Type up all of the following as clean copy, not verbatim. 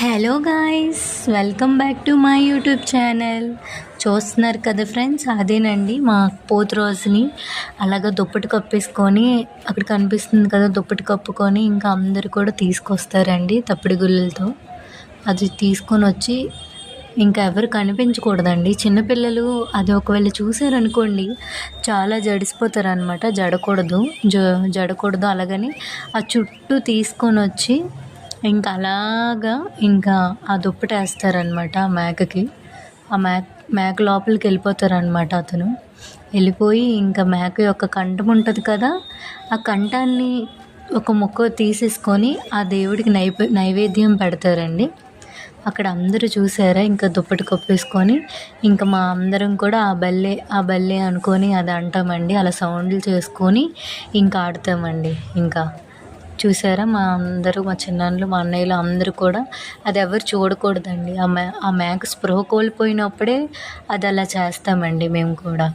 Hello guys, welcome back to my YouTube channel. చూస్తున్నారు కదా friends, అదేనండి మా పోతురాజుని అలాగ దుప్పటి కప్పేసుకొని అక్కడ కనిపిస్తుంది కదా, దుప్పటి కప్పుకొని ఇంకా అందరు కూడా తీసుకొస్తారండి తప్పిడి గుళ్ళతో. అది తీసుకొని వచ్చి ఇంకా ఎవరు కనిపించకూడదండి. చిన్నపిల్లలు అది ఒకవేళ చూసారనుకోండి చాలా జడిసిపోతారు అనమాట. జడకూడదు. అలాగని ఆ చుట్టూ తీసుకొని వచ్చి ఇంకా అలాగా ఇంకా ఆ దుప్పటి వేస్తారనమాట ఆ మేకకి. ఆ మేక లోపలికి వెళ్ళిపోతారనమాట. అతను వెళ్ళిపోయి ఇంకా మేక యొక్క కంఠం ఉంటుంది కదా, ఆ కంఠాన్ని ఒక ముక్క తీసేసుకొని ఆ దేవుడికి నైవేద్యం పెడతారండి. అక్కడ అందరూ చూసారా, ఇంకా దుప్పటి కప్పేసుకొని ఇంకా మా అందరం కూడా ఆ బల్లే అనుకొని అది అంటామండి. అలా సౌండ్లు చేసుకొని ఇంకా ఆడతామండి. ఇంకా చూసారా, మా చిన్నాన్నలు, మా అన్నయ్యలు అందరూ కూడా అది ఎవరు చూడకూడదండి. ఆ మేక స్పృహ కోల్పోయినప్పుడే అది అలా చేస్తామండి. మేము కూడా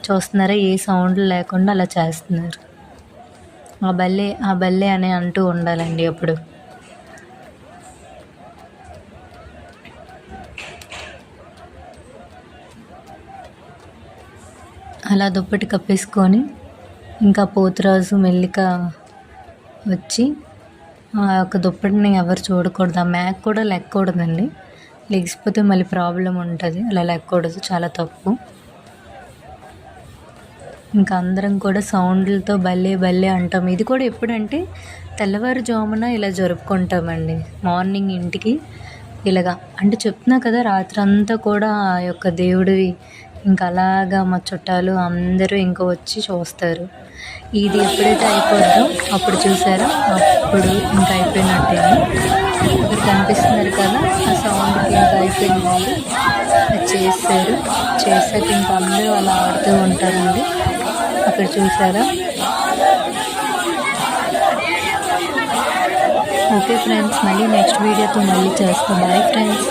చూస్తున్నారా, ఏ సౌండ్లు లేకుండా అలా చేస్తున్నారు. ఆ బల్లే అని అంటూ ఉండాలండి అప్పుడు. అలా దుప్పటి కప్పేసుకొని ఇంకా పోతురాజు మెల్లిక వచ్చి ఆ యొక్క దుప్పటిని ఎవరు చూడకూడదు. ఆ మేక కూడా లెక్కకూడదండి. లెగిసిపోతే మళ్ళీ ప్రాబ్లం ఉంటుంది. అలా లెక్కకూడదు, చాలా తప్పు. ఇంకా అందరం కూడా సౌండ్లతో భలే అంటాం. ఇది కూడా ఎప్పుడంటే తెల్లవారుజామున ఇలా జరుపుకుంటామండి. మార్నింగ్ ఇంటికి ఇలాగా అంటే చెప్తున్నా కదా, రాత్రి అంతా కూడా ఆ యొక్క దేవుడివి ఇంకా అలాగా మా చుట్టాలు అందరూ ఇంకా వచ్చి చూస్తారు. ఇది ఎప్పుడైతే అయిపోద్దో అప్పుడు చూసారా, అప్పుడు ఇంకా అయిపోయినట్టేమో. ఇక్కడ కనిపిస్తున్నారు కదా, ఆ సౌండ్కి ఇంకా అయిపోయిందండి. అది చేశాక ఇంకా అందరూ అలా ఆడుతూ ఉంటారండి. అక్కడ చూసారా. ఓకే ఫ్రెండ్స్, మళ్ళీ నెక్స్ట్ వీడియోతో మళ్ళీ చేస్తాం. Bye friends.